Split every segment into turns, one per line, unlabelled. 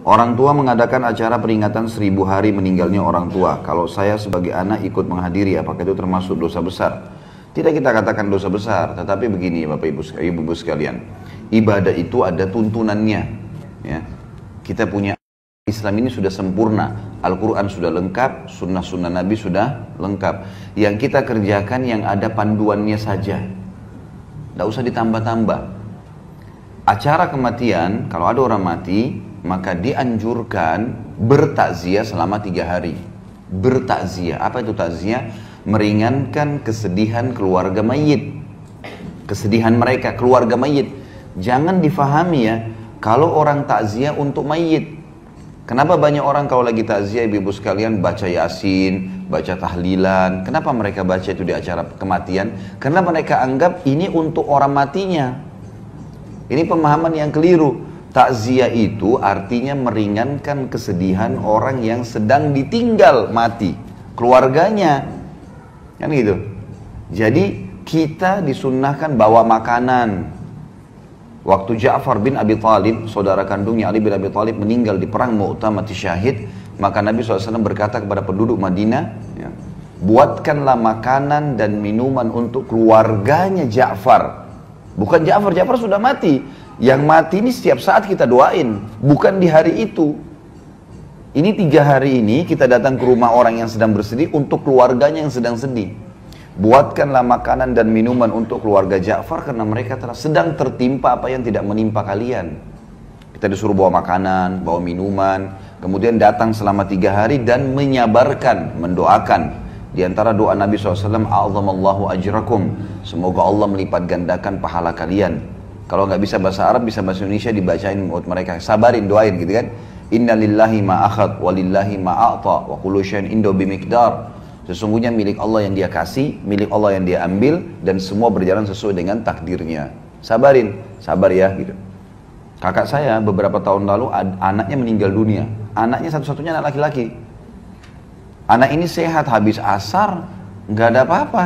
Orang tua mengadakan acara peringatan 1000 hari meninggalnya orang tua. Kalau saya sebagai anak ikut menghadiri, apakah itu termasuk dosa besar? Tidak kita katakan dosa besar, tetapi begini Bapak Ibu sekalian. Ibadah itu ada tuntunannya. Ya. Kita punya Islam ini sudah sempurna. Al-Quran sudah lengkap, sunnah-sunnah Nabi sudah lengkap. Yang kita kerjakan yang ada panduannya saja. Tidak usah ditambah-tambah. Acara kematian, kalau ada orang mati, maka dianjurkan bertakziah selama 3 hari. Bertakziah, apa itu takziah? Meringankan kesedihan keluarga mayit. Kesedihan mereka, keluarga mayit. Jangan difahami ya, kalau orang takziah untuk mayit. Kenapa banyak orang kalau lagi takziah ibu-ibu sekalian baca Yasin, baca tahlilan. Kenapa mereka baca itu di acara kematian? Karena mereka anggap ini untuk orang matinya. Ini pemahaman yang keliru. Takziah itu artinya meringankan kesedihan orang yang sedang ditinggal mati, keluarganya, kan gitu. Jadi kita disunnahkan bawa makanan. Waktu Ja'far bin Abi Thalib, saudara kandungnya Ali bin Abi Thalib meninggal di perang Mu'tamah Syahid, maka Nabi SAW berkata kepada penduduk Madinah, ya, buatkanlah makanan dan minuman untuk keluarganya Ja'far. Bukan Ja'far, Ja'far sudah mati. Yang mati ini setiap saat kita doain, bukan di hari itu. Ini 3 hari ini kita datang ke rumah orang yang sedang bersedih untuk keluarganya yang sedang sedih. Buatkanlah makanan dan minuman untuk keluarga Ja'far karena mereka sedang tertimpa apa yang tidak menimpa kalian. Kita disuruh bawa makanan, bawa minuman, kemudian datang selama 3 hari dan menyabarkan, mendoakan. Di antara doa Nabi SAW, A'zamallahu ajrakum, semoga Allah melipat gandakan pahala kalian. Kalau nggak bisa bahasa Arab, bisa bahasa Indonesia, dibacain buat mereka. Sabarin, doain gitu kan. Inna lillahi ma'akhad, walillahi ma'a'ta, wa kullu syai'in indahu bimiqdar. Sesungguhnya milik Allah yang dia kasih, milik Allah yang dia ambil, dan semua berjalan sesuai dengan takdirnya. Sabarin, sabar ya gitu. Kakak saya beberapa tahun lalu anaknya meninggal dunia. Anaknya satu-satunya anak laki-laki. Anak ini sehat, habis asar, nggak ada apa-apa.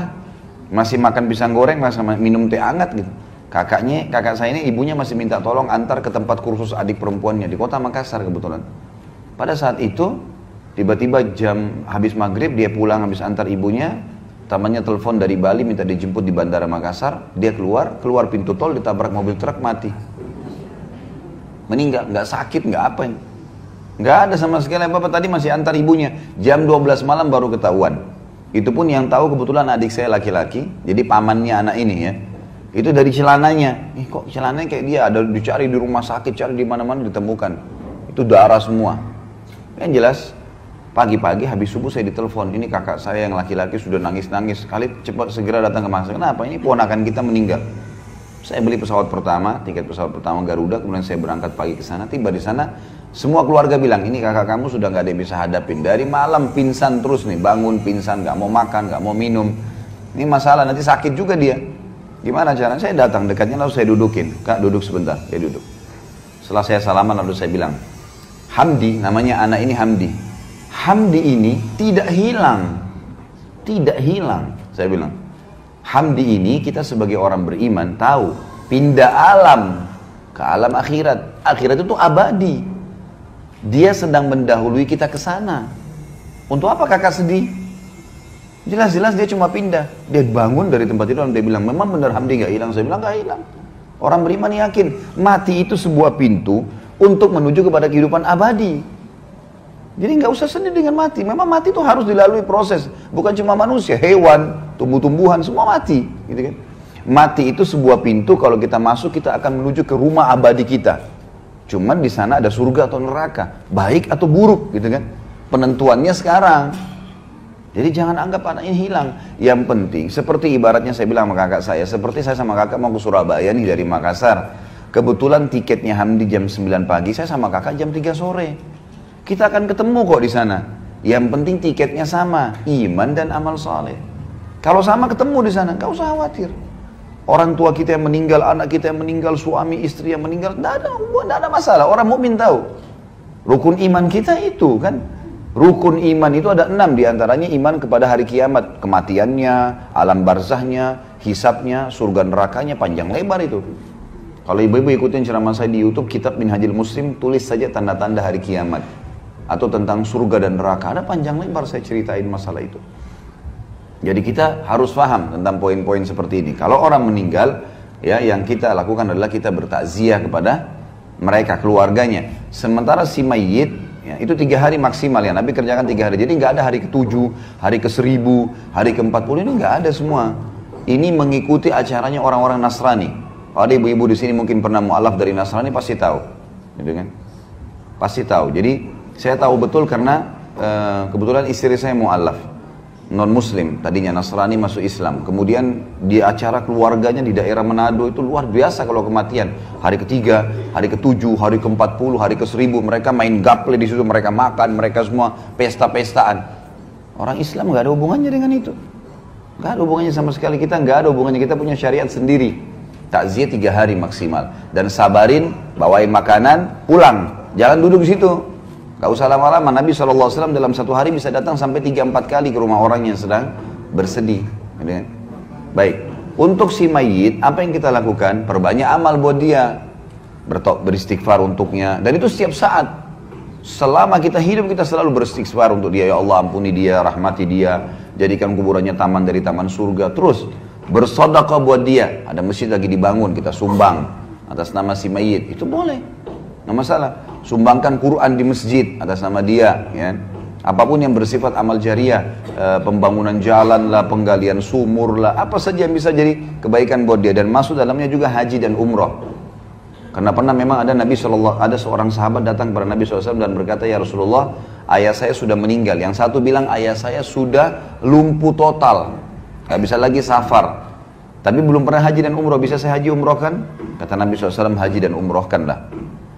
Masih makan pisang goreng, masih minum teh hangat gitu. Kakak saya ini ibunya masih minta tolong antar ke tempat kursus adik perempuannya di kota Makassar kebetulan. Pada saat itu tiba-tiba jam habis maghrib dia pulang habis antar ibunya, temannya telepon dari Bali minta dijemput di bandara Makassar. Dia keluar pintu tol ditabrak mobil truk, mati. Meninggal, nggak sakit, nggak apa ini. Nggak ada sama sekali apa-apa, tadi masih antar ibunya. Jam 12 malam baru ketahuan. Itu pun yang tahu kebetulan adik saya laki-laki, jadi pamannya anak ini ya. Itu dari celananya. Kok celananya kayak dia, ada dicari di rumah sakit, cari di mana-mana ditemukan. Itu darah semua. Yang jelas, pagi-pagi habis subuh saya ditelepon, ini kakak saya yang laki-laki sudah nangis-nangis. Kali cepat segera datang ke Makassar. Kenapa? Ini ponakan kita meninggal. Saya beli pesawat pertama, tiket pesawat pertama Garuda, kemudian saya berangkat pagi ke sana. Tiba di sana, semua keluarga bilang, ini kakak kamu sudah nggak ada yang bisa hadapin. Dari malam pingsan terus nih, bangun pingsan, nggak mau makan, nggak mau minum. Ini masalah, nanti sakit juga dia. Gimana caranya? Saya datang dekatnya lalu saya dudukin. Kak duduk sebentar, dia duduk. Setelah saya salaman lalu saya bilang, Hamdi, namanya anak ini Hamdi. Hamdi ini tidak hilang. Tidak hilang, saya bilang. Hamdi ini kita sebagai orang beriman tahu, pindah alam ke alam akhirat. Akhirat itu abadi. Dia sedang mendahului kita ke sana. Untuk apa kakak sedih? Jelas-jelas dia cuma pindah. Dia bangun dari tempat itu dan dia bilang, memang benar Hamdi nggak hilang. Saya bilang nggak hilang. Orang beriman yakin mati itu sebuah pintu untuk menuju kepada kehidupan abadi. Jadi nggak usah sedih dengan mati. Memang mati itu harus dilalui proses. Bukan cuma manusia, hewan, tumbuh-tumbuhan semua mati. Gitu kan? Mati itu sebuah pintu. Kalau kita masuk kita akan menuju ke rumah abadi kita. Cuman di sana ada surga atau neraka, baik atau buruk, gitu kan? Penentuannya sekarang. Jadi jangan anggap anak ini hilang. Yang penting, seperti ibaratnya saya bilang sama kakak saya, seperti saya sama kakak mau ke Surabaya nih dari Makassar. Kebetulan tiketnya Hamdi jam 9 pagi, saya sama kakak jam 3 sore. Kita akan ketemu kok di sana. Yang penting tiketnya sama, iman dan amal saleh. Kalau sama ketemu di sana, gak usah khawatir. Orang tua kita yang meninggal, anak kita yang meninggal, suami istri yang meninggal, tidak ada masalah. Orang mukmin tahu. Rukun iman kita itu kan. Rukun iman itu ada 6 diantaranya iman kepada hari kiamat, kematiannya, alam barzahnya, hisabnya, surga nerakanya, panjang lebar itu. Kalau ibu-ibu ikutin ceramah saya di YouTube, Kitab Minhajul Muslim, tulis saja tanda-tanda hari kiamat. Atau tentang surga dan neraka. Ada panjang lebar saya ceritain masalah itu. Jadi kita harus paham tentang poin-poin seperti ini. Kalau orang meninggal, ya yang kita lakukan adalah kita bertakziah kepada mereka, keluarganya. Sementara si mayit, ya, itu 3 hari maksimal ya. Nabi kerjakan 3 hari. Jadi nggak ada hari ke-7, hari ke-1000, hari ke-40, ini nggak ada semua. Ini mengikuti acaranya orang-orang Nasrani. Kalau ada ibu-ibu di sini mungkin pernah mu'alaf dari Nasrani pasti tahu, gitu kan? Pasti tahu. Jadi saya tahu betul karena kebetulan istri saya mu'alaf, non Muslim, tadinya Nasrani masuk Islam. Kemudian di acara keluarganya di daerah Manado itu luar biasa kalau kematian. Hari ke-3, hari ke-7, hari ke-40, hari ke-1000 mereka main gaple di situ, mereka makan, mereka semua pesta-pestaan. Orang Islam nggak ada hubungannya dengan itu. Nggak ada hubungannya sama sekali, kita nggak ada hubungannya, kita punya syariat sendiri. Takziah 3 hari maksimal. Dan sabarin, bawain makanan, pulang. Jangan duduk di situ. Gak usah lama-lama. Nabi SAW dalam 1 hari bisa datang sampai 3-4 kali ke rumah orang yang sedang bersedih. Baik. Untuk si mayit, apa yang kita lakukan? Perbanyak amal buat dia. Beristighfar untuknya. Dan itu setiap saat. Selama kita hidup, kita selalu beristighfar untuk dia. Ya Allah, ampuni dia, rahmati dia. Jadikan kuburannya taman dari taman surga. Terus bersedekah buat dia. Ada masjid lagi dibangun, kita sumbang atas nama si mayit, itu boleh, nggak masalah. Sumbangkan Quran di masjid atas nama dia, ya. Apapun yang bersifat amal jariah, pembangunan jalan lah, penggalian sumur lah, apa saja yang bisa jadi kebaikan buat dia. Dan masuk dalamnya juga haji dan umroh. Karena pernah memang ada seorang sahabat datang kepada Nabi SAW dan berkata, ya Rasulullah, ayah saya sudah meninggal. Yang satu bilang ayah saya sudah lumpuh total, gak bisa lagi safar, tapi belum pernah haji dan umroh. Bisa saya haji umrohkan? Kata Nabi SAW, haji dan umrohkan lah.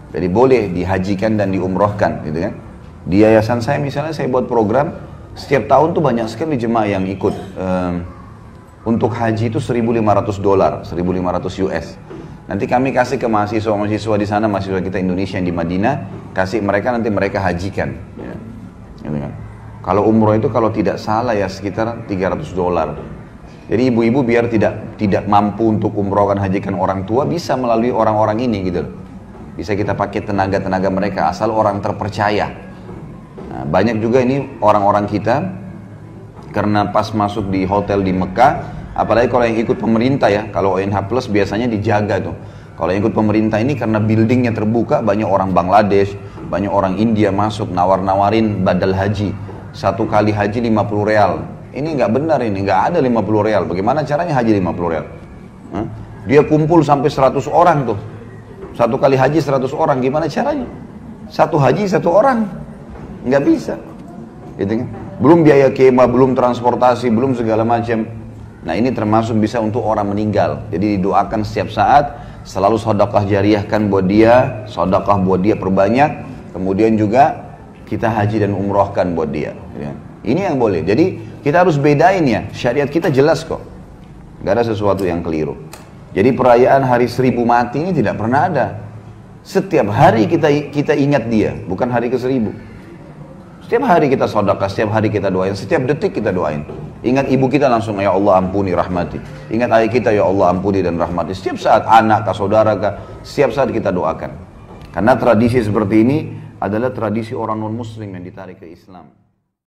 Jadi boleh dihajikan dan diumrohkan, gitu kan? Di yayasan saya misalnya, saya buat program setiap tahun tuh banyak sekali jemaah yang ikut. Untuk haji itu $1.500, 1.500 US. Nanti kami kasih ke mahasiswa-mahasiswa di sana, mahasiswa kita Indonesia yang di Madinah, kasih mereka, nanti mereka hajikan, ya. Gitu kan? Kalau umroh itu kalau tidak salah ya sekitar $300. Jadi ibu-ibu biar tidak mampu untuk umrohkan, hajikan orang tua, bisa melalui orang-orang ini gitu. Bisa kita pakai tenaga-tenaga mereka, asal orang terpercaya. Nah, banyak juga ini orang-orang kita, karena pas masuk di hotel di Mekah, apalagi kalau yang ikut pemerintah ya, kalau ONH Plus biasanya dijaga tuh. Kalau yang ikut pemerintah ini karena buildingnya terbuka, banyak orang Bangladesh, banyak orang India masuk, nawar-nawarin badal haji. 1 kali haji 50 real. Ini nggak benar, ini nggak ada 50 real. Bagaimana caranya haji 50 real? Hah? Dia kumpul sampai 100 orang tuh. 1 kali haji 100 orang, gimana caranya? 1 haji 1 orang, nggak bisa. Gitu kan? Belum biaya kemah, belum transportasi, belum segala macam. Nah ini termasuk bisa untuk orang meninggal. Jadi didoakan setiap saat, selalu sedekah jariahkan buat dia, sedekah buat dia perbanyak. Kemudian juga kita haji dan umrohkan buat dia. Ini yang boleh. Jadi kita harus bedain ya, syariat kita jelas kok. Gak ada sesuatu yang keliru. Jadi perayaan hari 1000 mati ini tidak pernah ada. Setiap hari kita ingat dia, bukan hari ke-1000. Setiap hari kita sedekah, setiap hari kita doain, setiap detik kita doain. Ingat ibu kita langsung, ya Allah ampuni rahmati. Ingat ayah kita, ya Allah ampuni dan rahmati. Setiap saat anak kah, saudara kah, setiap saat kita doakan. Karena tradisi seperti ini adalah tradisi orang non muslim yang ditarik ke Islam.